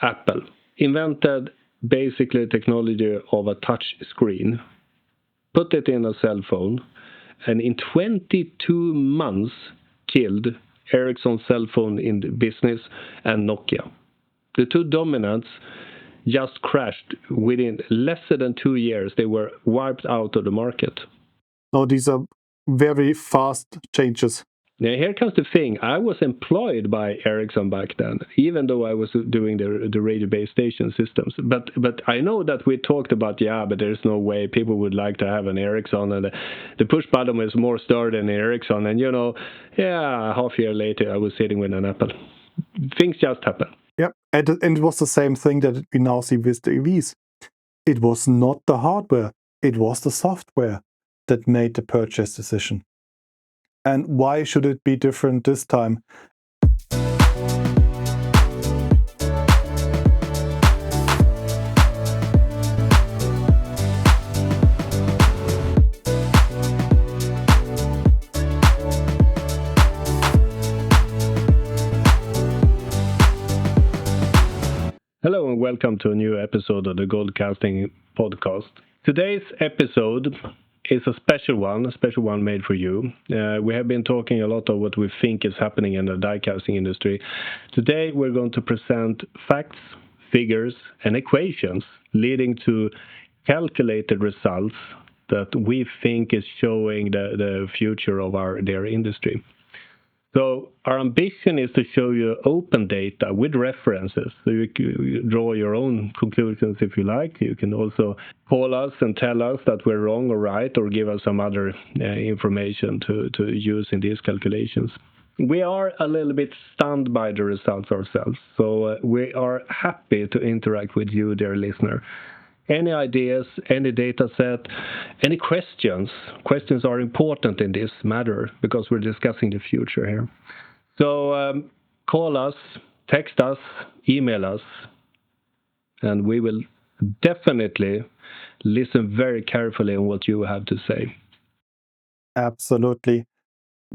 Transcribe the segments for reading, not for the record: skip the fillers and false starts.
Apple invented basically the technology of a touch screen, put it in a cell phone, and in 22 months killed Ericsson's cell phone in the business and Nokia. The two dominants just crashed. Within less than 2 years, they were wiped out of the market. So these are very fast changes. Now, here comes the thing. I was employed by Ericsson back then, even though I was doing the radio base station systems. But I know that we talked about, but there's no way people would like to have an Ericsson, and the push button is more sturdy than Ericsson. And half a year later, I was sitting with an Apple. Things just happen. Yeah, and it was the same thing that we now see with the EVs. It was not the hardware, it was the software that made the purchase decision. And why should it be different this time? Hello and welcome to a new episode of the Gold Casting podcast. Today's episode is a special one made for you. We have been talking a lot of what we think is happening in the die casting industry. Today we're going to present facts, figures, and equations leading to calculated results that we think is showing the future of their industry. So our ambition is to show you open data with references, so you can draw your own conclusions if you like. You can also call us and tell us that we're wrong or right, or give us some other information to use in these calculations. We are a little bit stunned by the results ourselves, so we are happy to interact with you, dear listener. Any ideas, any data set, any questions? Questions are important in this matter because we're discussing the future here. So call us, text us, email us, and we will definitely listen very carefully on what you have to say. Absolutely.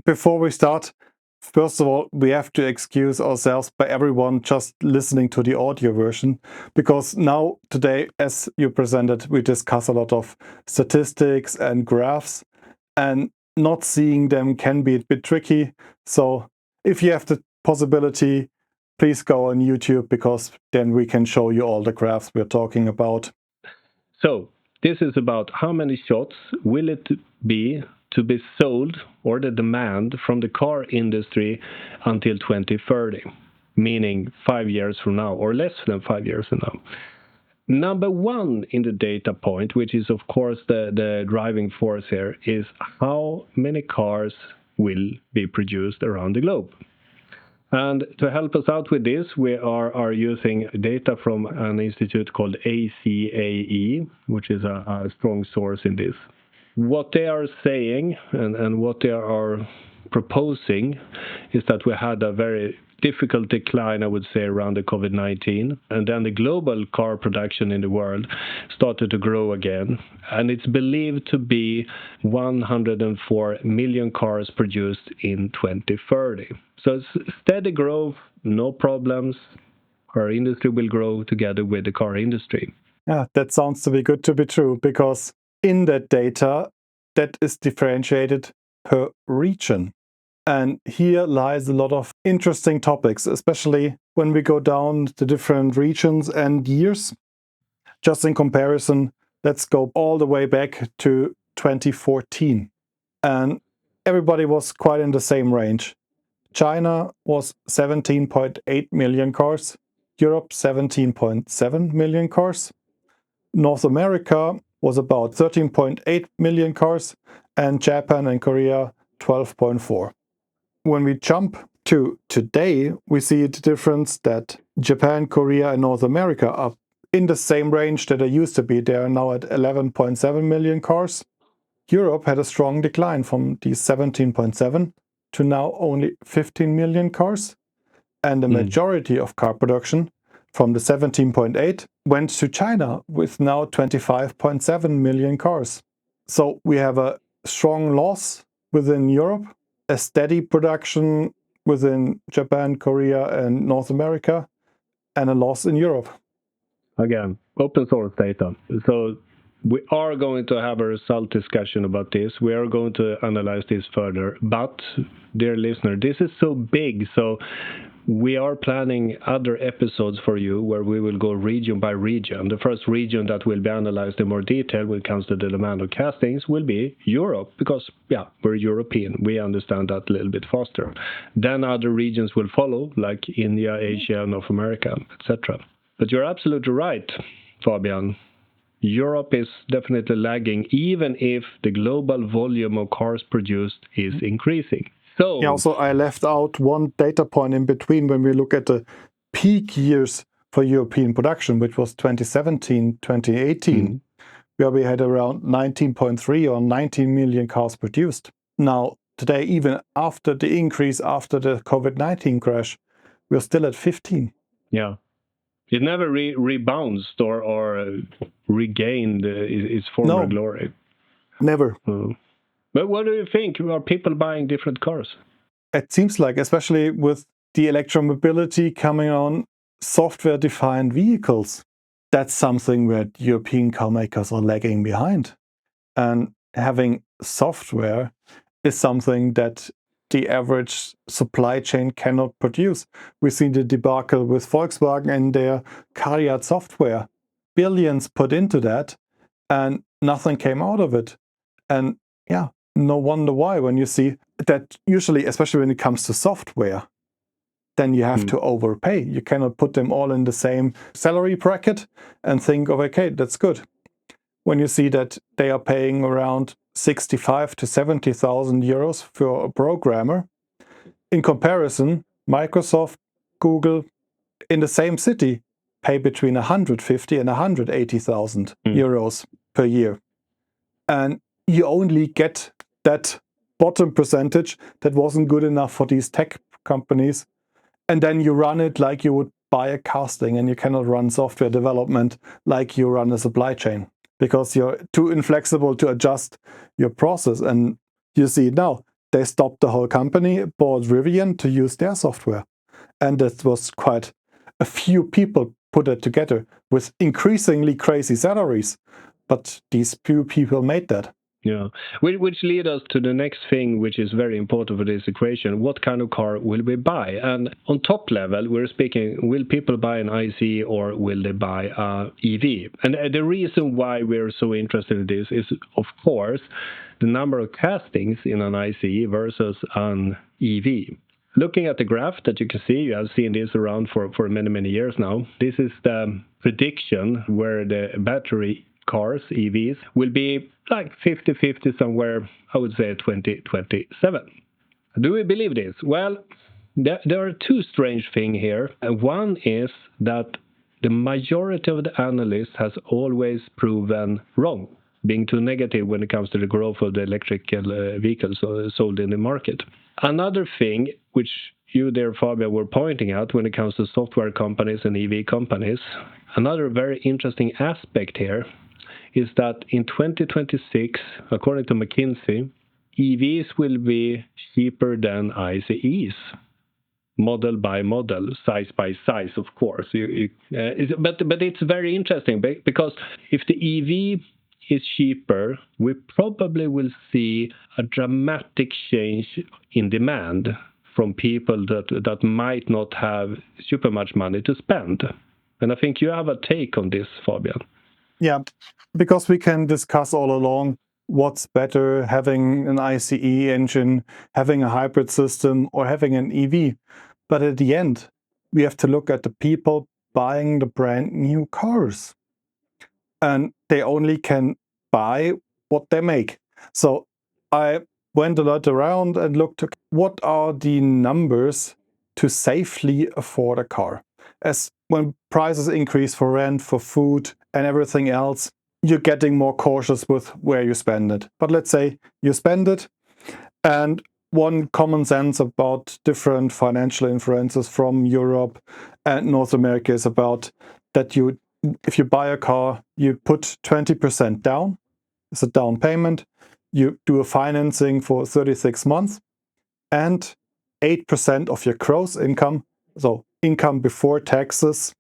Before we start, first of all, we have to excuse ourselves by everyone just listening to the audio version, because now today, as you presented, we discuss a lot of statistics and graphs, and not seeing them can be a bit tricky. So if you have the possibility, please go on YouTube, because then we can show you all the graphs we're talking about. So this is about how many shots will it be to be sold, or the demand from the car industry until 2030, meaning 5 years from now, or less than 5 years from now. Number one in the data point, which is of course the driving force here, is how many cars will be produced around the globe. And to help us out with this, we are using data from an institute called ACAE, which is a strong source in this. What they are saying and what they are proposing is that we had a very difficult decline, I would say, around the COVID-19. And then the global car production in the world started to grow again. And it's believed to be 104 million cars produced in 2030. So it's steady growth, no problems. Our industry will grow together with the car industry. Yeah, that sounds to be good to be true, because in that data, that is differentiated per region. And here lies a lot of interesting topics, especially when we go down the different regions and years. Just in comparison, let's go all the way back to 2014. And everybody was quite in the same range. China was 17.8 million cars, Europe 17.7 million cars, North America was about 13.8 million cars, and Japan and Korea 12.4. When we jump to today, we see the difference that Japan, Korea, and North America are in the same range that they used to be. They are now at 11.7 million cars. Europe had a strong decline from the 17.7 to now only 15 million cars. And the majority of car production from the 17.8 went to China with now 25.7 million cars. So we have a strong loss within Europe, a steady production within Japan, Korea, and North America, and a loss in Europe. Again, open source data. So we are going to have a result discussion about this. We are going to analyze this further. But, dear listener, this is so big. So we are planning other episodes for you where we will go region by region. The first region that will be analyzed in more detail when it comes to the demand of castings will be Europe, because, we're European. We understand that a little bit faster. Then other regions will follow, like India, Asia, North America, etc. But you're absolutely right, Fabian. Europe is definitely lagging, even if the global volume of cars produced is increasing. So, Also, I left out one data point in between when we look at the peak years for European production, which was 2017, 2018, where we had around 19.3 or 19 million cars produced. Now, today, even after the increase after the COVID-19 crash, we're still at 15. Yeah. It never rebounds or regained its former glory. Never. But what do you think? Are people buying different cars? It seems like, especially with the electromobility coming on, software-defined vehicles, that's something where European car makers are lagging behind. And having software is something that the average supply chain cannot produce. We've seen the debacle with Volkswagen and their Carrier software. Billions put into that, and nothing came out of it. And no wonder why, when you see that usually, especially when it comes to software, then you have to overpay. You cannot put them all in the same salary bracket and think of, okay, that's good. When you see that they are paying around 65 to 70,000 euros for a programmer, in comparison, Microsoft, Google, in the same city, pay between 150 and 180,000 euros per year. And you only get that bottom percentage that wasn't good enough for these tech companies. And then you run it like you would buy a casting, and you cannot run software development like you run a supply chain, because you're too inflexible to adjust your process. And you see it now. They stopped the whole company, bought Rivian to use their software. And that was quite a few people put it together with increasingly crazy salaries. But these few people made that. Yeah, which leads us to the next thing, which is very important for this equation. What kind of car will we buy? And on top level, we're speaking, will people buy an ICE or will they buy a EV? And the reason why we're so interested in this is, of course, the number of castings in an ICE versus an EV. Looking at the graph that you can see, you have seen this around for many, many years now. This is the prediction where the battery cars, EVs, will be like 50-50 somewhere, I would say 2027. Do we believe this? Well, there are two strange things here. One is that the majority of the analysts has always proven wrong, being too negative when it comes to the growth of the electrical vehicles sold in the market. Another thing, which you there, Fabian, were pointing out when it comes to software companies and EV companies, another very interesting aspect here is that in 2026, according to McKinsey, EVs will be cheaper than ICEs, model by model, size by size, of course. But it's very interesting, because if the EV is cheaper, we probably will see a dramatic change in demand from people that might not have super much money to spend. And I think you have a take on this, Fabian. Yeah, because we can discuss all along what's better, having an ICE engine, having a hybrid system, or having an EV. But at the end, we have to look at the people buying the brand new cars. And they only can buy what they make. So I went a lot around and looked at what are the numbers to safely afford a car. As when prices increase for rent, for food, and everything else, you're getting more cautious with where you spend it. But let's say you spend it, and one common sense about different financial influences from Europe and North America is about that if you buy a car, you put 20% down. It's a down payment. You do a financing for 36 months, and 8% of your gross income, so income before taxes,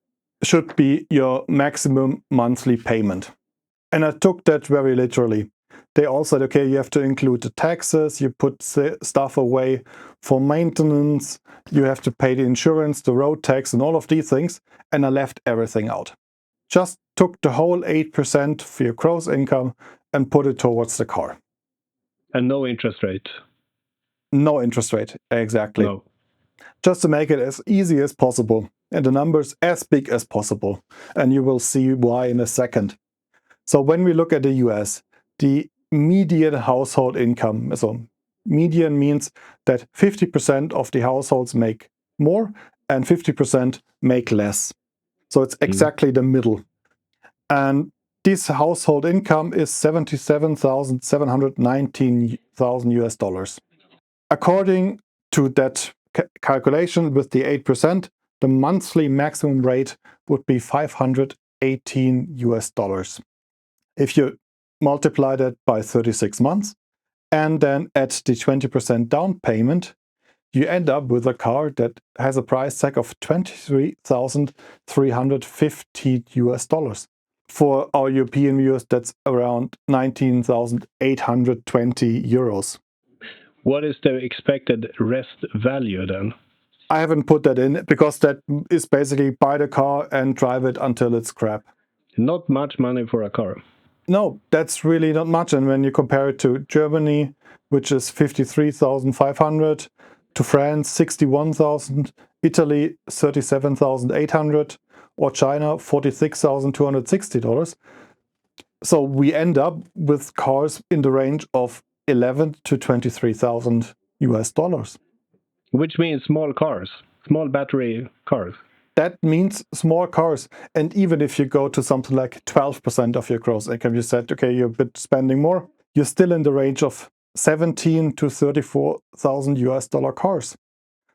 should be your maximum monthly payment. And I took that very literally. They all said, okay, you have to include the taxes, you put stuff away for maintenance, you have to pay the insurance, the road tax, and all of these things. And I left everything out. Just took the whole 8% for your gross income and put it towards the car. And no interest rate. No interest rate, exactly. No. Just to make it as easy as possible and the numbers as big as possible. And you will see why in a second. So when we look at the US, the median household income, so median means that 50% of the households make more and 50% make less. So it's exactly the middle. And this household income is $77,719,000 US dollars. According to that calculation with the 8%, the monthly maximum rate would be 518 US dollars. If you multiply that by 36 months and then add the 20% down payment, you end up with a car that has a price tag of 23,350 US dollars. For our European viewers, that's around 19,820 euros. What is the expected rest value then? I haven't put that in because that is basically buy the car and drive it until it's crap. Not much money for a car. No, that's really not much. And when you compare it to Germany, which is 53,500, to France, 61,000, Italy, 37,800, or China, $46,260. So we end up with cars in the range of 11 to 23,000 US dollars. Which means small cars, small battery cars. That means small cars. And even if you go to something like 12% of your gross income, you said, okay, you're a bit spending more, you're still in the range of 17 to 34,000 US dollar cars.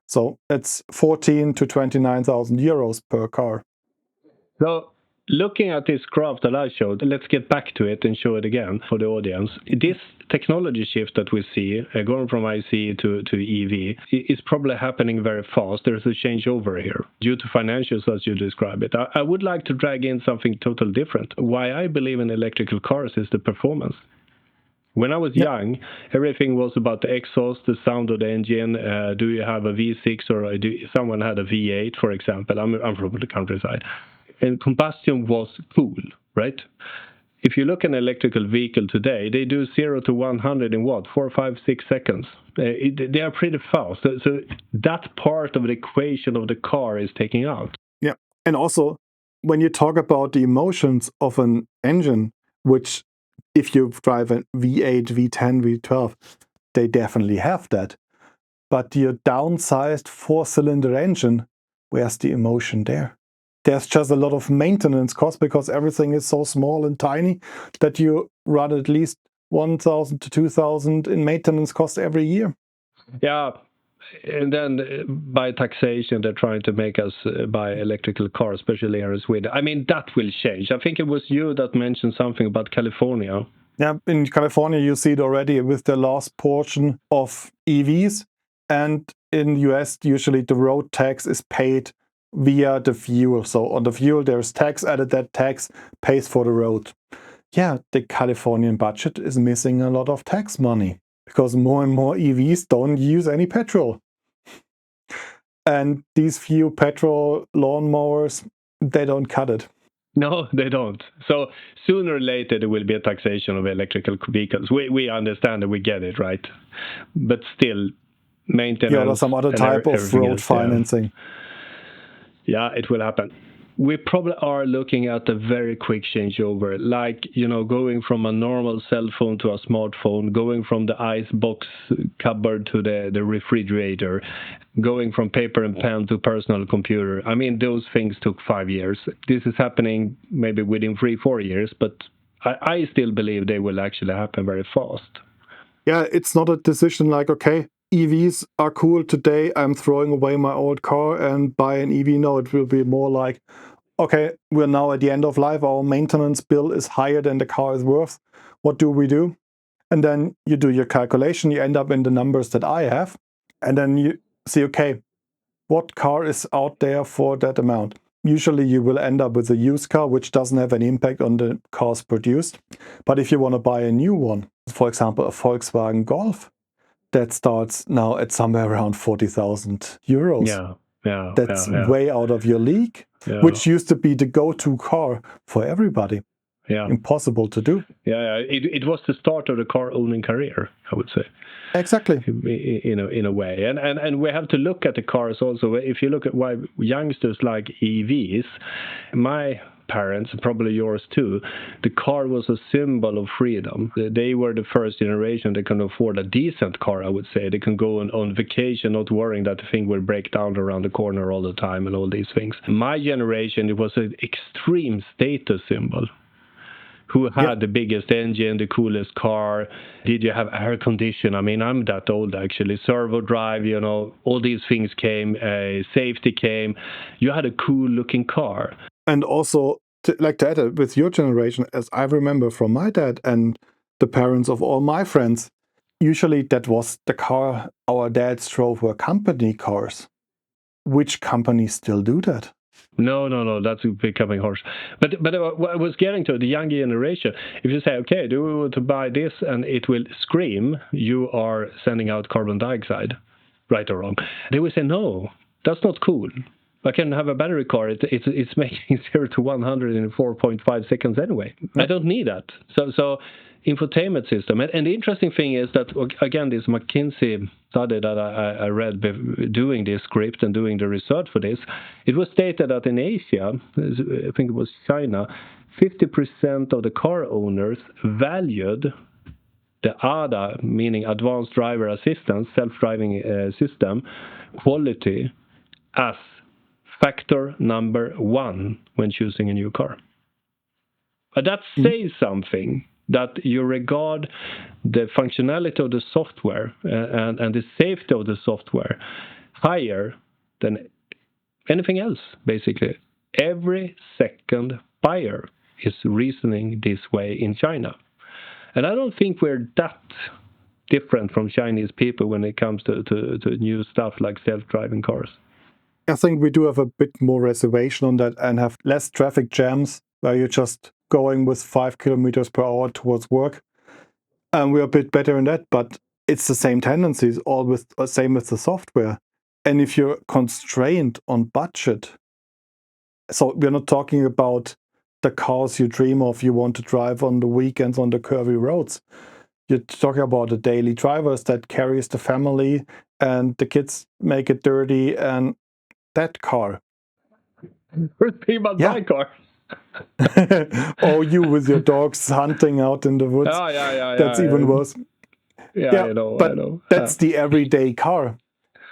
So it's 14 to 29,000 euros per car. So looking at this graph that I showed, let's get back to it and show it again for the audience. This technology shift that we see, going from IC to EV, is probably happening very fast. There's a changeover here due to financials, as you describe it. I would like to drag in something totally different. Why I believe in electrical cars is the performance. When I was young, everything was about the exhaust, the sound of the engine. Do you have a V6 or someone had a V8, for example? I'm from the countryside. And combustion was cool, right? If you look at an electrical vehicle today, they do 0 to 100 in what? 4, 5, 6 seconds. They are pretty fast. So that part of the equation of the car is taking out. Yeah. And also, when you talk about the emotions of an engine, which if you drive a V8, V10, V12, they definitely have that. But your downsized 4-cylinder engine, where's the emotion there? There's just a lot of maintenance costs because everything is so small and tiny that you run at least 1,000 to 2,000 in maintenance costs every year. Yeah. And then by taxation, they're trying to make us buy electrical cars, especially here in Sweden. I mean, that will change. I think it was you that mentioned something about California. Yeah, in California, you see it already with the last portion of EVs. And in the US, usually the road tax is paid via the fuel. So on the fuel, there's tax added, that tax pays for the road. Yeah, the Californian budget is missing a lot of tax money because more and more EVs don't use any petrol. And these few petrol lawnmowers, they don't cut it. No, they don't. So sooner or later, there will be a taxation of electrical vehicles. We understand that, we get it, right? But still, maintenance. Yeah, or some other type of road financing. Yeah, it will happen. We probably are looking at a very quick changeover, like, going from a normal cell phone to a smartphone, going from the ice box cupboard to the refrigerator, going from paper and pen to personal computer. I mean, those things took 5 years. This is happening maybe within 3-4 years, but I still believe they will actually happen very fast. Yeah, it's not a decision like, okay, EVs are cool today, I'm throwing away my old car and buy an EV. No, it will be more like, okay, we're now at the end of life, our maintenance bill is higher than the car is worth. What do we do? And then you do your calculation, you end up in the numbers that I have, and then you see, okay, what car is out there for that amount? usually you will end up with a used car, which doesn't have any impact on the cars produced. But if you want to buy a new one, for example, a Volkswagen Golf, that starts now at somewhere around 40,000 euros. That's way out of your league, which used to be the go-to car for everybody. Impossible to do. It was the start of the car owning career, I would say. Exactly. In a way, and we have to look at the cars also. If you look at why youngsters like EVs, my parents, probably yours too, the car was a symbol of freedom. They were the first generation that can afford a decent car, I would say. They can go on vacation not worrying that the thing will break down around the corner all the time and all these things. My generation, it was an extreme status symbol. Who had the biggest engine, the coolest car? Did you have air condition? I mean, I'm that old actually. Servo drive, all these things came. Safety came. You had a cool looking car. And also, to add with your generation, as I remember from my dad and the parents of all my friends, usually that was the car our dads drove were company cars. Which companies still do that? No, that's becoming harsh. But what I was getting to, the younger generation, if you say, okay, do we want to buy this and it will scream, you are sending out carbon dioxide, right or wrong, they will say, no, that's not cool. I can have a battery car. It's making 0 to 100 in 4.5 seconds anyway. I don't need that. So infotainment system. And the interesting thing is that, again, this McKinsey study that I read doing this script and doing the research for this, it was stated that in Asia, I think it was China, 50% of the car owners valued the ADA, meaning Advanced Driver Assistance, self-driving system, quality as factor number 1 when choosing a new car. But that says something, that you regard the functionality of the software and the safety of the software higher than anything else, basically. Every second buyer is reasoning this way in China. And I don't think we're that different from Chinese people when it comes to new stuff like self-driving cars. I think we do have a bit more reservation on that and have less traffic jams where you're just going with 5 kilometers per hour towards work. And we're a bit better in that, but it's the same tendencies, same with the software. And if you're constrained on budget, so we're not talking about the cars you dream of, you want to drive on the weekends on the curvy roads. You're talking about the daily drivers that carries the family and the kids make it dirty and that car. First thing about my car. Or you with your dogs hunting out in the woods. That's even worse. I know. That's the everyday car.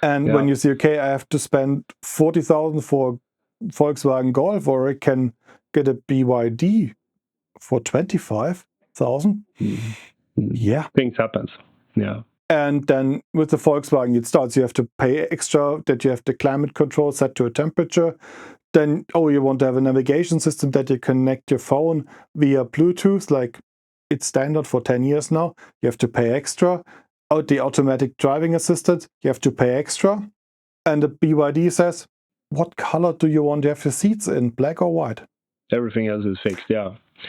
And when you say, okay, I have to spend 40,000 for Volkswagen Golf, or I can get a BYD for 25,000. Yeah. Things happens. Yeah. And then with the Volkswagen, it starts, you have to pay extra, that you have the climate control set to a temperature. Then, you want to have a navigation system that you connect your phone via Bluetooth, like it's standard for 10 years now. You have to pay extra. The automatic driving assistant, you have to pay extra. And the BYD says, what color do you want to have your seats in, black or white? Everything else is fixed,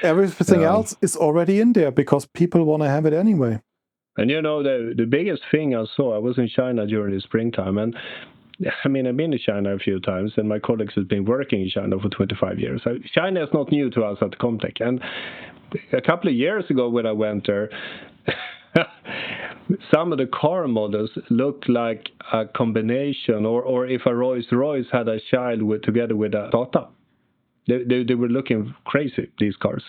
Everything else is already in there because people want to have it anyway. And the biggest thing I saw, I was in China during the springtime, and I mean, I've been to China a few times, and my colleagues have been working in China for 25 years. So China is not new to us at Comtech. And a couple of years ago when I went there, some of the car models looked like a combination, or if a Rolls-Royce had a child together with a Tata. They were looking crazy, these cars.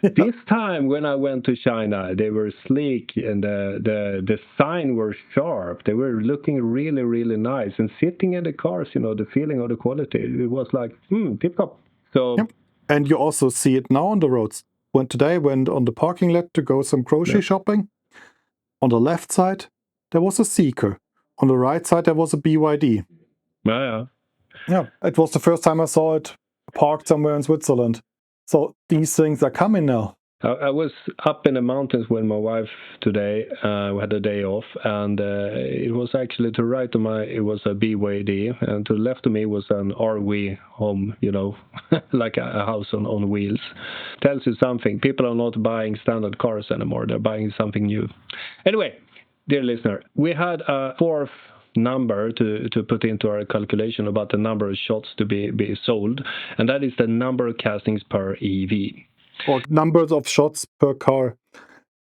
This time when I went to China, they were sleek and the design were sharp. They were looking really, really nice. And sitting in the cars, the feeling of the quality, it was like, tip-top. So, And you also see it now on the roads. Today I went on the parking lot to go some grocery shopping. On the left side, there was a Seeker. On the right side, there was a BYD. Yeah. It was the first time I saw it parked somewhere in Switzerland. So these things are coming now. I was up in the mountains with my wife today. We had a day off, and it was actually to right of my, it was a BYD, and to the left of me was an RV home, like a house on wheels. Tells you something. People are not buying standard cars anymore. They're buying something new. Anyway, dear listener, we had a fourth number to put into our calculation about the number of shots to be sold, and that is the number of castings per EV. Or numbers of shots per car.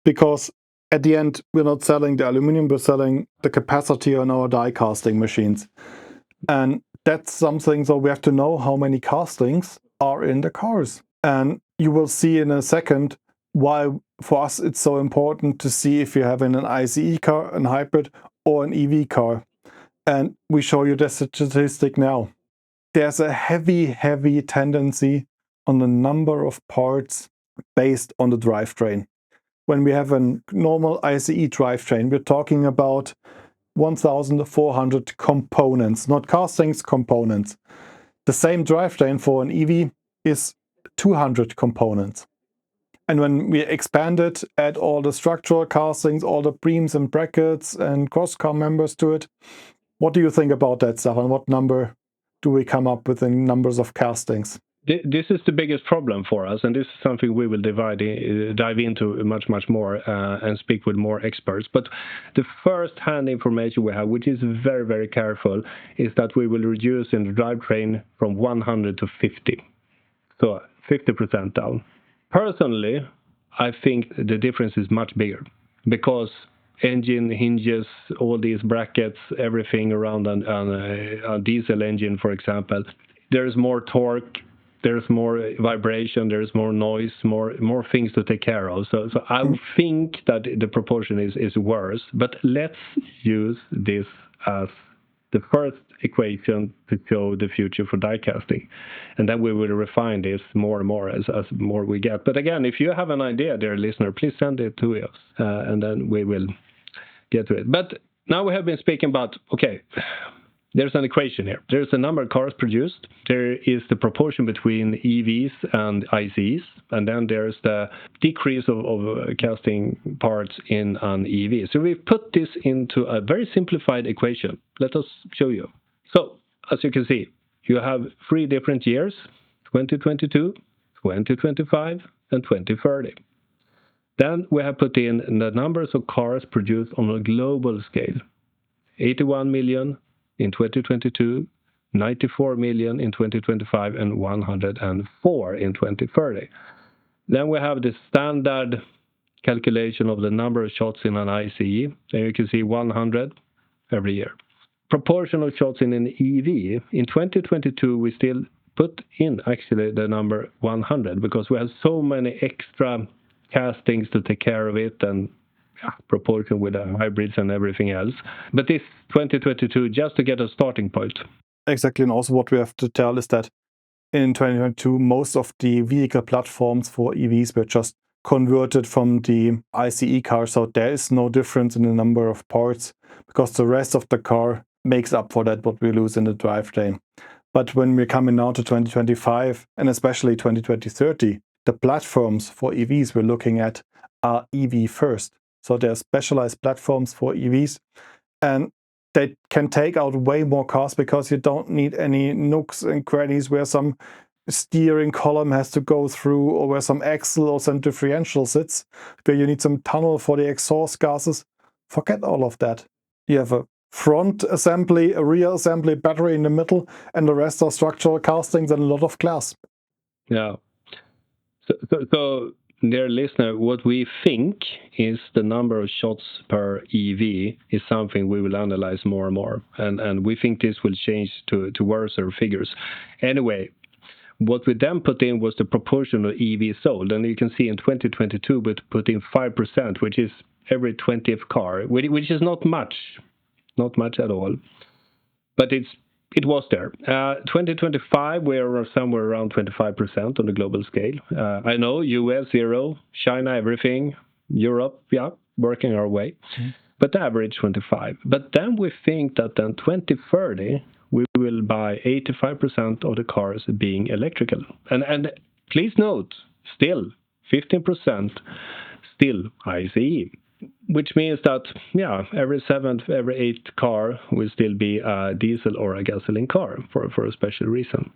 Because at the end, we're not selling the aluminum, we're selling the capacity on our die casting machines. And that's something, so we have to know how many castings are in the cars. And you will see in a second why for us it's so important to see if you have an ICE car, an hybrid, or an EV car. And we show you the statistic now. There's a heavy tendency on the number of parts based on the drivetrain. When we have a normal ICE drivetrain, we're talking about 1,400 components, not castings, components. The same drivetrain for an EV is 200 components. And when we expand it, add all the structural castings, all the beams and brackets and cross-car members to it, what do you think about that, Staffan? What number do we come up with in numbers of castings? This is the biggest problem for us, and this is something we will dive into much more and speak with more experts. But the first-hand information we have, which is very careful, is that we will reduce in the drivetrain from 100 to 50, so 50% down. Personally, I think the difference is much bigger because engine hinges, all these brackets, everything around a diesel engine, for example, there's more torque, there's more vibration, there's more noise, more things to take care of. So I think that the proportion is worse. But let's use this as the first equation to show the future for die casting, and then we will refine this more and more as more we get. But again, if you have an idea, dear listener, please send it to us, and then we will get to it. But now we have been speaking about, okay, there's an equation here. There's a number of cars produced. There is the proportion between EVs and ICEs. And then there's the decrease of casting parts in an EV. So we put this into a very simplified equation. Let us show you. So, as you can see, you have 3 different years, 2022, 2025, and 2030. Then we have put in the numbers of cars produced on a global scale. 81 million in 2022, 94 million in 2025, and 104 in 2030. Then we have the standard calculation of the number of shots in an ICE. There you can see 100 every year. Proportion of shots in an EV. In 2022, we still put in actually the number 100 because we have so many extra castings to take care of it and proportion with the hybrids and everything else. But this 2022, just to get a starting point. Exactly, and also what we have to tell is that in 2022, most of the vehicle platforms for EVs were just converted from the ICE car, so there is no difference in the number of parts because the rest of the car makes up for that what we lose in the drivetrain. But when we're coming now to 2025 and especially 2030, the platforms for EVs we're looking at are EV first. So there are specialized platforms for EVs, and they can take out way more cost because you don't need any nooks and crannies where some steering column has to go through or where some axle or some differential sits, where you need some tunnel for the exhaust gases. Forget all of that. You have a front assembly, a rear assembly, battery in the middle, and the rest are structural castings and a lot of glass. Yeah. So dear listener, what we think is the number of shots per EV is something we will analyze more and more. And we think this will change to worse figures. Anyway, what we then put in was the proportion of EV sold. And you can see in 2022, we put in 5%, which is every 20th car, which is not much at all. But it was there. 2025, we are somewhere around 25% on the global scale. I know US 0, China everything, Europe, working our way. But the average 25. But then we think that then 2030, we will buy 85% of the cars being electrical. And please note, still 15% still ICE. Which means that, every seventh, every eighth car will still be a diesel or a gasoline car for a special reason.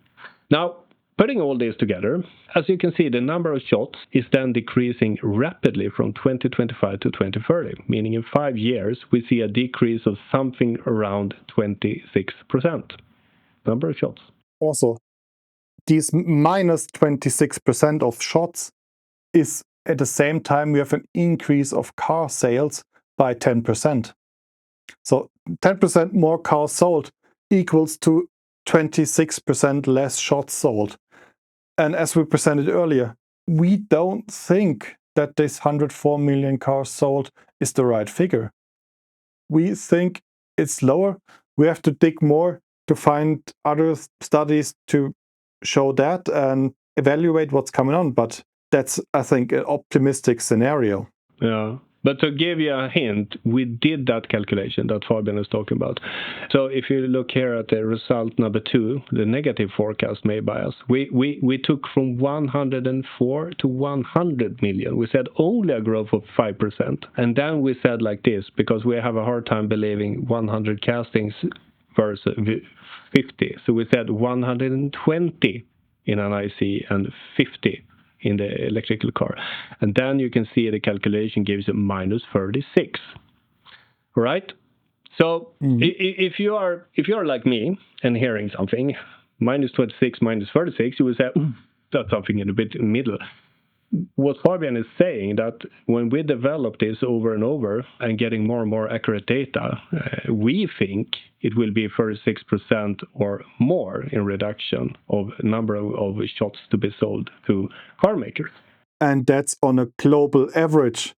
Now, putting all this together, as you can see, the number of shots is then decreasing rapidly from 2025 to 2030, meaning in 5 years we see a decrease of something around 26%. Number of shots. Also, these minus 26% of shots is at the same time we have an increase of car sales by 10%. So 10% more cars sold equals to 26% less shots sold. And as we presented earlier, we don't think that this 104 million cars sold is the right figure. We think it's lower. We have to dig more to find other studies to show that and evaluate what's coming on. But that's, I think, an optimistic scenario. Yeah. But to give you a hint, we did that calculation that Fabian is talking about. So if you look here at the result number 2, the negative forecast made by us, we took from 104 to 100 million. We said only a growth of 5%. And then we said like this, because we have a hard time believing 100 castings versus 50. So we said 120 in an IC and 50 in the electrical car. And then you can see the calculation gives a minus 36. Right? So if you are like me and hearing something, minus 26, minus 36, you will say, that's something in a bit in the middle. What Fabian is saying that when we develop this over and over and getting more and more accurate data, we think it will be 36% or more in reduction of number of shots to be sold to car makers. And that's on a global average.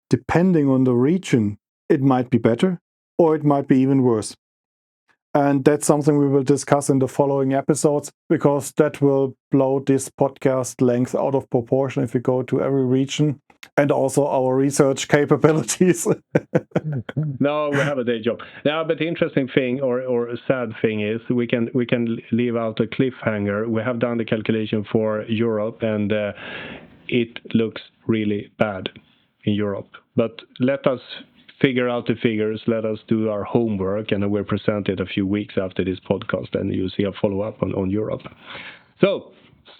Depending on the region, it might be better or it might be even worse. And that's something we will discuss in the following episodes, because that will blow this podcast length out of proportion if we go to every region, and also our research capabilities. No, we have a day job. Now, but the interesting thing or a sad thing is we can leave out a cliffhanger. We have done the calculation for Europe, and it looks really bad in Europe. But let us figure out the figures, let us do our homework, and then we'll present it a few weeks after this podcast, and you'll see a follow-up on Europe. So,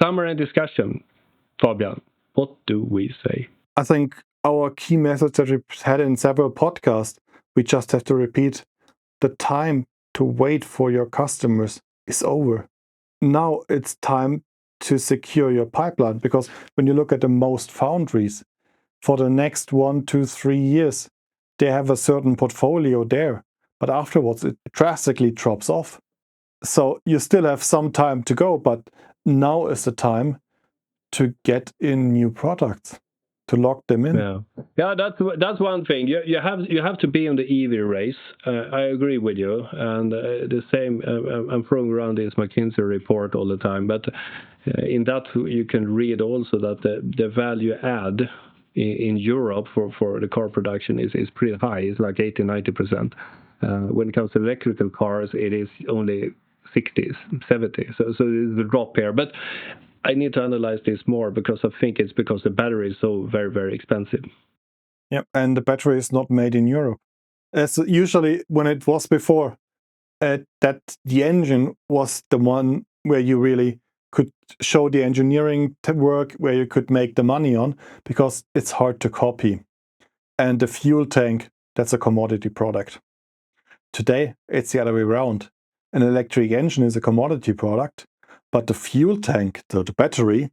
summary and discussion. Fabian, what do we say? I think our key message that we've had in several podcasts, we just have to repeat, the time to wait for your customers is over. Now it's time to secure your pipeline, because when you look at the most foundries, for the next 1, 2, 3 years, they have a certain portfolio there, but afterwards it drastically drops off. So you still have some time to go, but now is the time to get in new products, to lock them in. Yeah, that's one thing. You have to be in the EV race. I agree with you, and the same. I'm throwing around this McKinsey report all the time, but in that you can read also that the value add in Europe for the car production is pretty high. It's like 80-90%. When it comes to electrical cars, it is only 60s, 70s. So there's a drop here. But I need to analyze this more, because I think it's because the battery is so very, very expensive. Yeah, and the battery is not made in Europe. As usually when it was before, that the engine was the one where you really could show the engineering work, where you could make the money on, because it's hard to copy. And the fuel tank, that's a commodity product. Today, it's the other way around. An electric engine is a commodity product, but the fuel tank, the battery,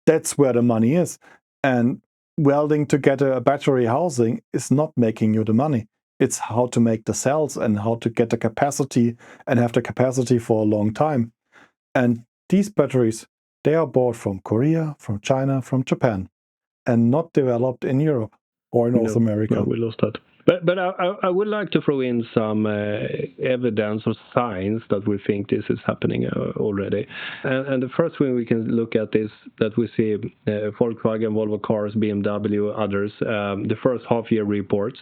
that's where the money is. And welding together a battery housing is not making you the money. It's how to make the cells and how to get the capacity and have the capacity for a long time. And these batteries, they are bought from Korea, from China, from Japan, and not developed in Europe or in North America. No, we lost that. But I would like to throw in some evidence or signs that we think this is happening already. And the first thing we can look at is that we see Volkswagen, Volvo Cars, BMW, others, the first half-year reports.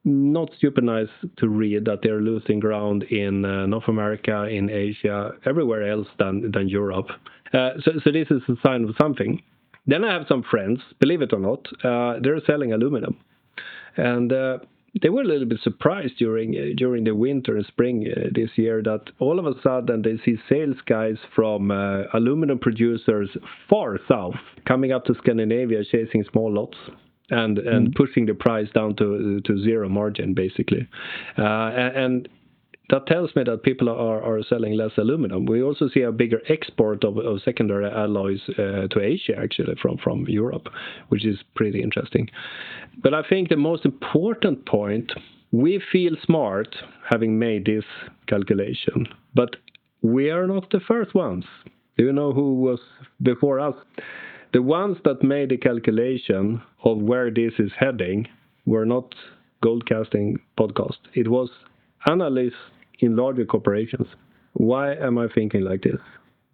Not super nice to read that they're losing ground in North America, in Asia, everywhere else than Europe. So this is a sign of something. Then I have some friends, believe it or not, they're selling aluminum. And they were a little bit surprised during the winter and spring this year that all of a sudden they see sales guys from aluminum producers far south coming up to Scandinavia chasing small lots and pushing the price down to zero margin, basically. And that tells me that people are selling less aluminum. We also see a bigger export of secondary alloys to Asia, actually, from Europe, which is pretty interesting. But I think the most important point, we feel smart having made this calculation, but we are not the first ones. Do you know who was before us? The ones that made the calculation of where this is heading were not Gold Casting podcast. It was analysts in larger corporations. Why am I thinking like this?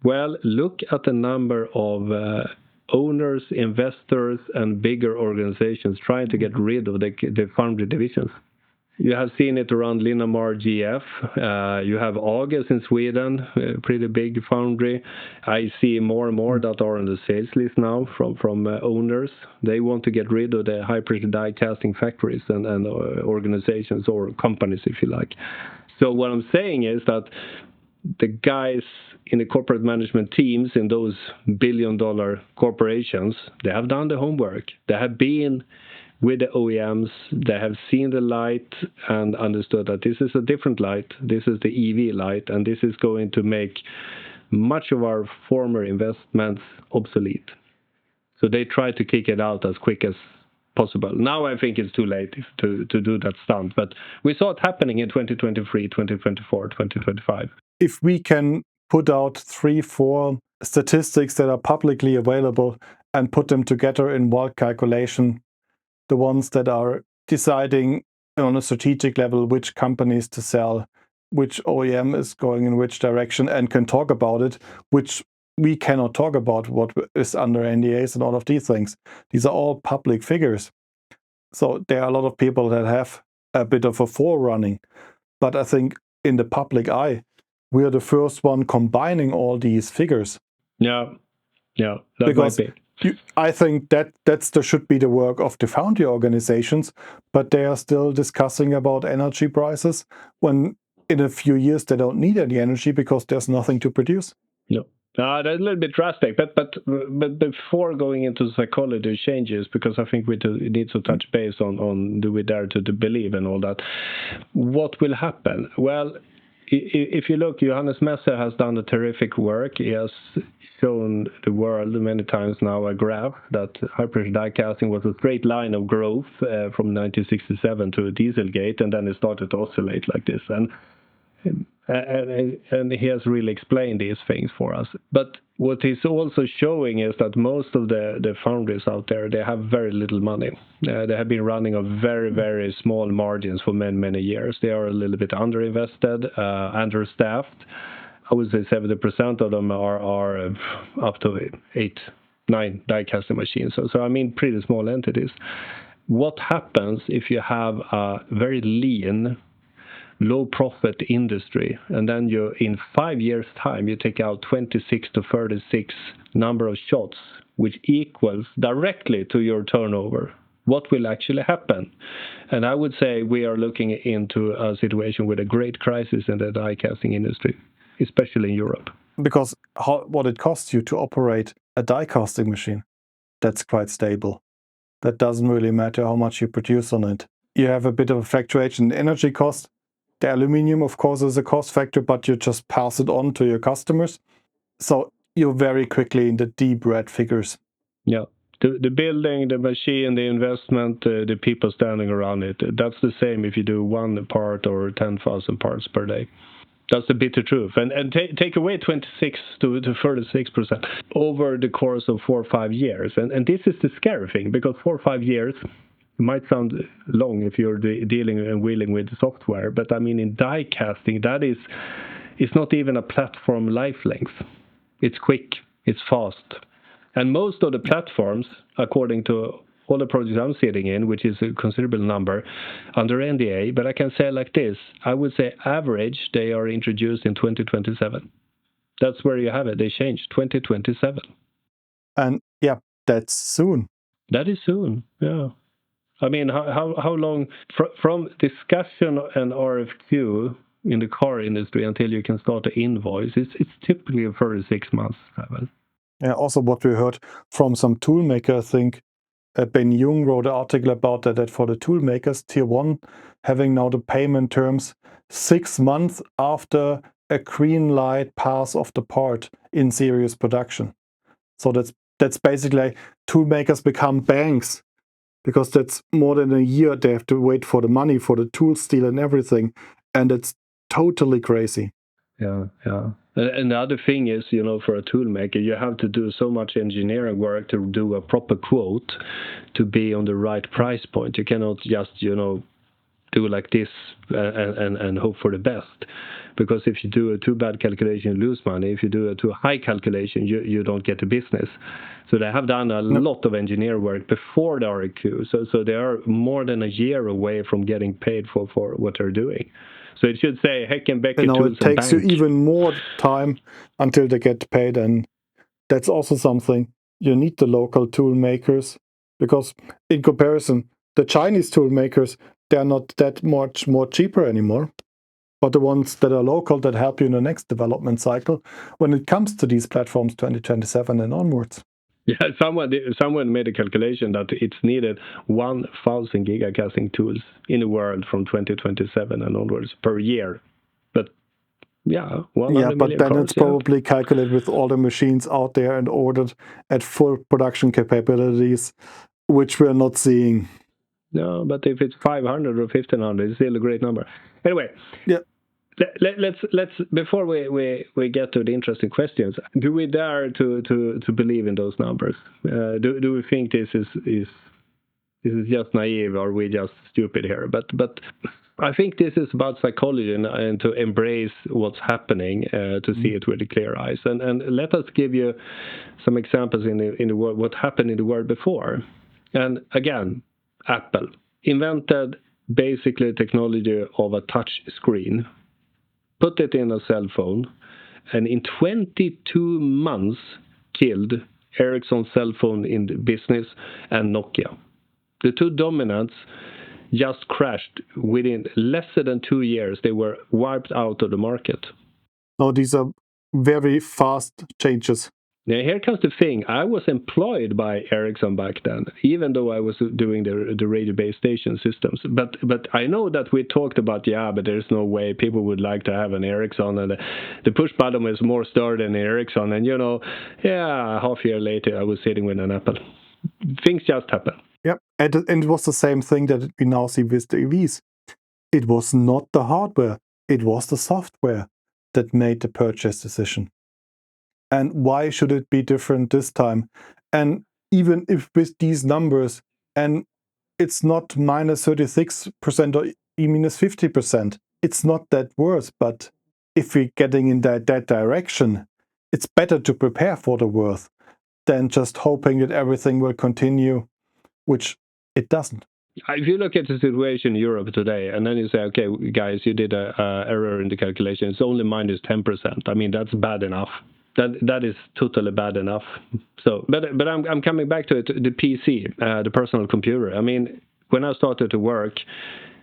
Well, look at the number of owners, investors, and bigger organizations trying to get rid of the Foundry divisions. You have seen it around Linamar GF. You have August in Sweden, a pretty big foundry. I see more and more that are on the sales list now from owners. They want to get rid of the high-pressure die casting factories and organizations or companies, if you like. So what I'm saying is that the guys in the corporate management teams in those billion-dollar corporations, they have done the homework. They have been with the OEMs, they have seen the light and understood that this is a different light, this is the EV light, and this is going to make much of our former investments obsolete. So they try to kick it out as quick as possible. Now I think it's too late to do that stunt, but we saw it happening in 2023, 2024, 2025. If we can put out 3-4 statistics that are publicly available and put them together in one calculation, the ones that are deciding on a strategic level which companies to sell, which OEM is going in which direction, and can talk about it, which we cannot talk about what is under NDAs and all of these things. These are all public figures. So there are a lot of people that have a bit of a forerunning. But I think in the public eye, we are the first one combining all these figures. Yeah, that because might be. I think that should be the work of the foundry organizations, but they are still discussing about energy prices when in a few years they don't need any energy because there's nothing to produce. No. That's a little bit drastic, but before going into psychology changes, because I think we need to touch base on do we dare to believe and all that. What will happen? Well, if you look, Johannes Messer has done a terrific work. He has shown the world many times now a graph that high-pressure die casting was a straight line of growth from 1967 to Dieselgate, and then it started to oscillate like this. And he has really explained these things for us. But what he's also showing is that most of the foundries out there, they have very little money. They have been running on very, very small margins for many, many years. They are a little bit underinvested, understaffed. I would say 70% of them are up to 8-9 die casting machines. So I mean, pretty small entities. What happens if you have a very lean, low profit industry, and then you in 5 years time you take out 26 to 36 number of shots, which equals directly to your turnover? What will actually happen? And I would say we are looking into a situation with a great crisis in the die casting industry, especially in Europe. Because what it costs you to operate a die casting machine, that's quite stable. That doesn't really matter how much you produce on it. You have a bit of a fluctuation in energy cost. The aluminium, of course, is a cost factor, but you just pass it on to your customers. So you're very quickly in the deep red figures. Yeah. The building, the machine, the investment, the people standing around it, that's the same if you do one part or 10,000 parts per day. That's the bitter truth. And take away 26 to 36% over the course of 4 or 5 years. And this is the scary thing, because 4 or 5 years might sound long if you're dealing and wheeling with software. But I mean, in die casting, it's not even a platform life length. It's quick, it's fast. And most of the platforms, according to all the projects I'm sitting in, which is a considerable number, under NDA, but I can say like this, I would say average, they are introduced in 2027. That's where you have it. They changed 2027. And yeah, That's soon. That is soon, yeah. I mean, how long from discussion and RFQ in the car industry until you can start to invoice? It's typically a 36 months travel. Yeah, also what we heard from some tool maker, I think Ben Jung wrote an article about that for the tool makers, tier 1, having now the payment terms 6 months after a green light pass of the part in serious production. So that's basically tool makers become banks, because that's more than a year they have to wait for the money, for the tool steel and everything. And it's totally crazy. Yeah. And the other thing is, for a tool maker, you have to do so much engineering work to do a proper quote to be on the right price point. You cannot just, do like this and hope for the best. Because if you do a too bad calculation, you lose money. If you do a too high calculation, you don't get the business. So they have done a lot of engineer work before the RFQ. So they are more than a year away from getting paid for what they're doing. So it should say Heck and Becker Tools it takes you Bank. even more time until they get paid. And that's also something. You need the local tool makers, because in comparison, the Chinese tool makers, they're not that much more cheaper anymore. But the ones that are local, that help you in the next development cycle when it comes to these platforms 2027 and onwards. Yeah, someone made a calculation that it's needed 1,000 gigacasting tools in the world from 2027 and onwards per year. But yeah, 100 but million then cars, it's probably calculated with all the machines out there and ordered at full production capabilities, which we're not seeing. No, but if it's 500 or 1,500, it's still a great number. Anyway, yeah. Let's before we get to the interesting questions, do we dare to believe in those numbers? Do we think this is just naive, or are we just stupid here? But I think this is about psychology and to embrace what's happening, to see it with clear eyes. And let us give you some examples in the world, what happened in the world before. And again, Apple invented basically technology of a touch screen, put it in a cell phone, and in 22 months killed Ericsson's cell phone in the business and Nokia. The two dominants just crashed within less than 2 years. They were wiped out of the market. Now, these are very fast changes. Now, here comes the thing. I was employed by Ericsson back then, even though I was doing the radio base station systems. But I know that we talked about, but there's no way people would like to have an Ericsson, and the push button is more sturdy than Ericsson. And half a year later, I was sitting with an Apple. Things just happen. Yep, and it was the same thing that we now see with the EVs. It was not the hardware, it was the software that made the purchase decision. And why should it be different this time? And even if with these numbers, and it's not minus 36% or minus 50%, it's not that worse. But if we're getting in that direction, it's better to prepare for the worst than just hoping that everything will continue, which it doesn't. If you look at the situation in Europe today, and then you say, okay, guys, you did a error in the calculation, it's only minus 10%. I mean, that's bad enough. That is totally bad enough. So, but I'm coming back to it. The PC, the personal computer. I mean, when I started to work,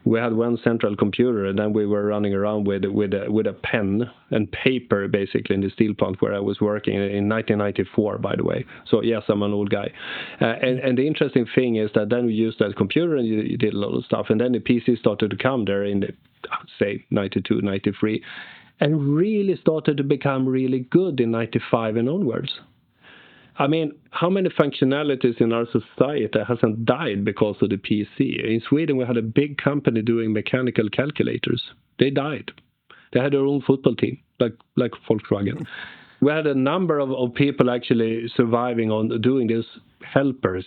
we had one central computer, and then we were running around with a pen and paper, basically, in the steel plant where I was working in 1994, by the way. So yes, I'm an old guy. And the interesting thing is that then we used that computer, and you did a lot of stuff, and then the PC started to come there in the, I would say, 92, 93. And really started to become really good in 95 and onwards. I mean, how many functionalities in our society hasn't died because of the PC? In Sweden, we had a big company doing mechanical calculators. They died. They had their own football team, like Volkswagen. We had a number of people actually surviving on doing these helpers,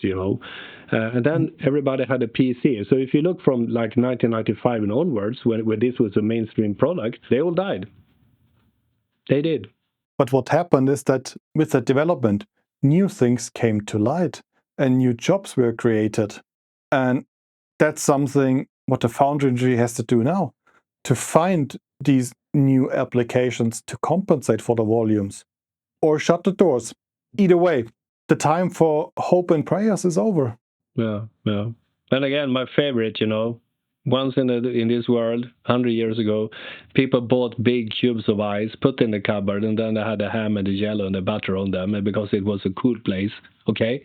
and then everybody had a PC. So if you look from like 1995 and onwards, when this was a mainstream product, they all died. They did. But what happened is that with that development, new things came to light and new jobs were created. And that's something what the Foundry industry has to do now, to find these new applications to compensate for the volumes or shut the doors. Either way, the time for hope and prayers is over. Yeah. And again, my favorite, once in this world, 100 years ago, people bought big cubes of ice, put in the cupboard, and then they had the ham and the jello and the butter on them because it was a cool place. Okay,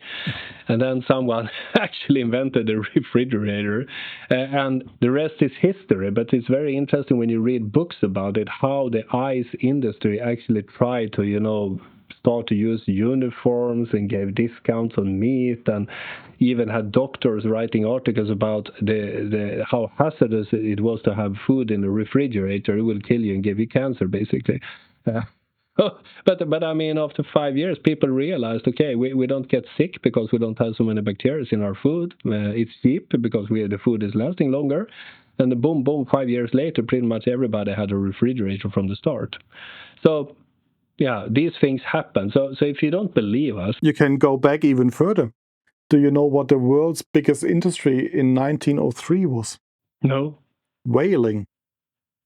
and then someone actually invented a refrigerator, and the rest is history. But it's very interesting when you read books about it, how the ice industry actually tried to, start to use uniforms and gave discounts on meat, and even had doctors writing articles about the how hazardous it was to have food in the refrigerator. It will kill you and give you cancer, basically. Uh, but I mean, after 5 years, people realized, okay, we don't get sick because we don't have so many bacteria in our food. It's cheap because the food is lasting longer. And boom, 5 years later, pretty much everybody had a refrigerator from the start. So, yeah, these things happen. So if you don't believe us, you can go back even further. Do you know what the world's biggest industry in 1903 was? No. Whaling.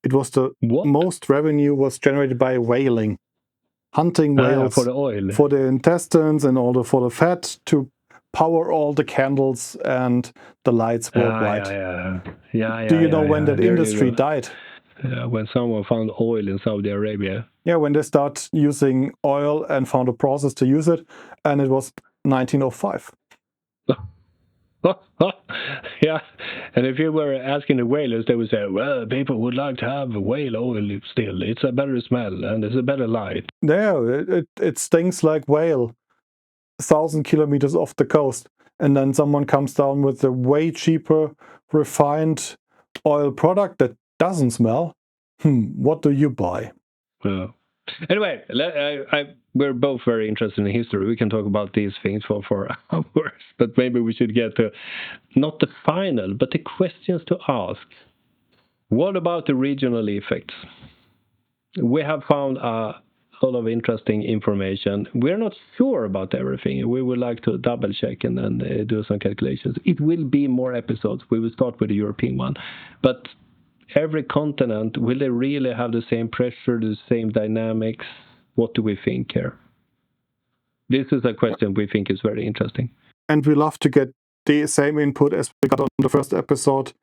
It was most revenue was generated by whaling. Hunting whales for the oil, for the intestines and for the fat to power all the candles and the lights worldwide. Do you know when that industry died? When someone found oil in Saudi Arabia. Yeah, when they start using oil and found a process to use it, and it was 1905. Yeah, and if you were asking the whalers, they would say, well, people would like to have whale oil still. It's a better smell and it's a better light. Yeah, it stinks like whale 1,000 kilometers off the coast. And then someone comes down with a way cheaper, refined oil product that doesn't smell. What do you buy? Anyway, we're both very interested in history. We can talk about these things for hours, but maybe we should get to not the final, but the questions to ask. What about the regional effects? We have found a lot of interesting information. We're not sure about everything. We would like to double check and then do some calculations. It will be more episodes. We will start with the European one, but every continent, will they really have the same pressure, the same dynamics? What do we think here? This is a question we think is very interesting. And we love to get the same input as we got on the first episode.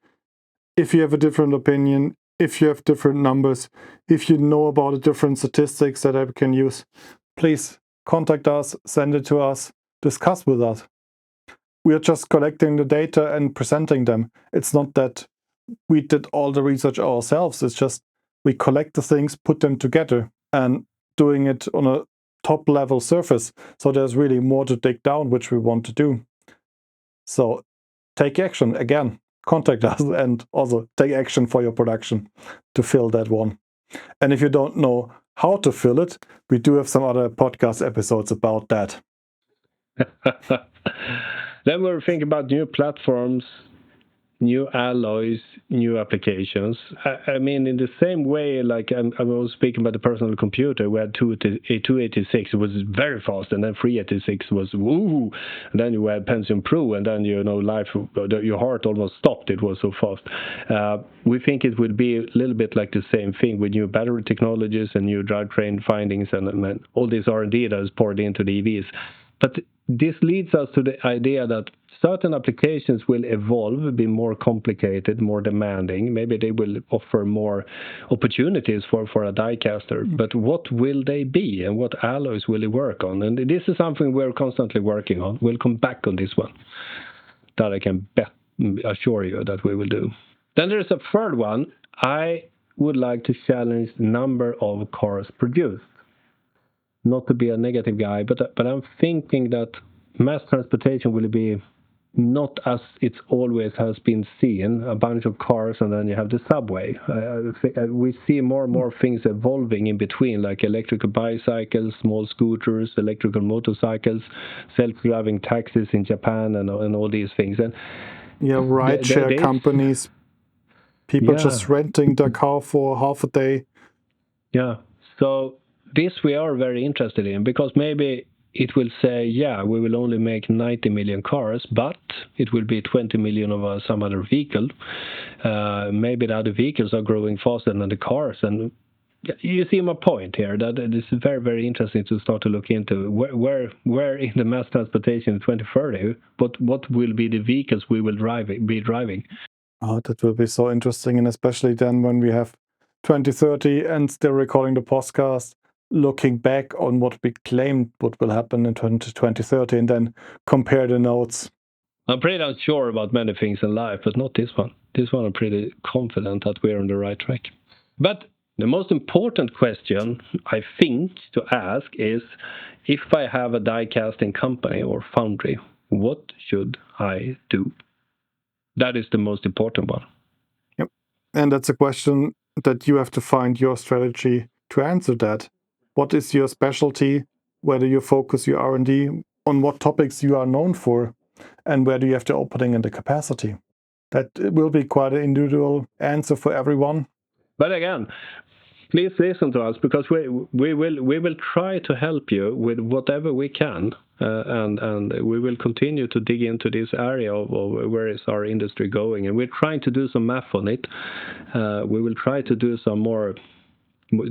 If you have a different opinion, if you have different numbers, if you know about the different statistics that I can use, please contact us, send it to us, discuss with us. We are just collecting the data and presenting them. It's not that we did all the research ourselves. It's just we collect the things, put them together, and doing it on a top level surface. So there's really more to dig down, which we want to do. So take action again. Contact us and also take action for your production to fill that one. And if you don't know how to fill it, we do have some other podcast episodes about that. Then we're thinking about new platforms, new alloys, new applications. I mean, in the same way, like I was speaking about the personal computer, we had 286, it was very fast, and then 386 was woo, and then you had Pentium Pro, and then your heart almost stopped. It was so fast. We think it will be a little bit like the same thing with new battery technologies and new drivetrain findings, and all this R&D that is poured into the EVs. But this leads us to the idea that certain applications will evolve, be more complicated, more demanding. Maybe they will offer more opportunities for a die caster. But what will they be, and what alloys will it work on? And this is something we're constantly working on. We'll come back on this one. That I can assure you that we will do. Then there's a third one. I would like to challenge the number of cars produced. Not to be a negative guy, but I'm thinking that mass transportation will be not as it always has been seen, a bunch of cars and then you have the subway. We see more and more things evolving in between, like electrical bicycles, small scooters, electrical motorcycles, self-driving taxis in Japan, and all these things. And rideshare companies, people just renting their car for half a day. Yeah, so this we are very interested in, because maybe it will say, we will only make 90 million cars, but it will be 20 million of some other vehicle. Maybe the other vehicles are growing faster than the cars, and You see my point here, that it is very, very interesting to start to look into where in the mass transportation in 2030, what will be the vehicles we will be driving. Oh, that will be so interesting, and especially then when we have 2030 and still recording the podcast, looking back on what we claimed what will happen in 2030 and then compare the notes. I'm pretty unsure about many things in life, but not this one. This one I'm pretty confident that we're on the right track. But the most important question, I think, to ask is, if I have a die casting company or foundry, what should I do? That is the most important one. Yep. And that's a question that you have to find your strategy to answer that. What is your specialty? Where do you focus your R&D? On what topics you are known for? And where do you have the opening and the capacity? That will be quite an individual answer for everyone. But again, please listen to us, because we will try to help you with whatever we can, and we will continue to dig into this area of where is our industry going, and we're trying to do some math on it. We will try to do some more,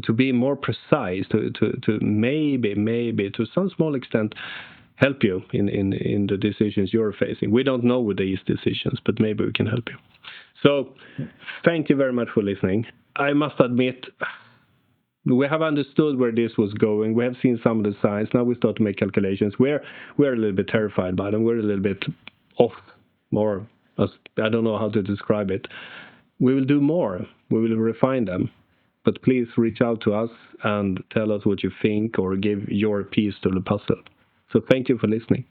to be more precise, to maybe to some small extent help you in the decisions you're facing. We don't know with these decisions, but maybe we can help you. So thank you very much for listening. I must admit, we have understood where this was going. We have seen some of the signs. Now we start to make calculations. We're a little bit terrified by them. We're a little bit off, more, I don't know how to describe it. We will do more. We will refine them. But please reach out to us and tell us what you think, or give your piece to the puzzle. So thank you for listening.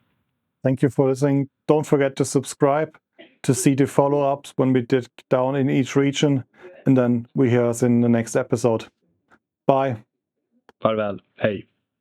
Thank you for listening. Don't forget to subscribe to see the follow-ups when we dig down in each region. And then we hear us in the next episode. Bye. Farväl. Hej.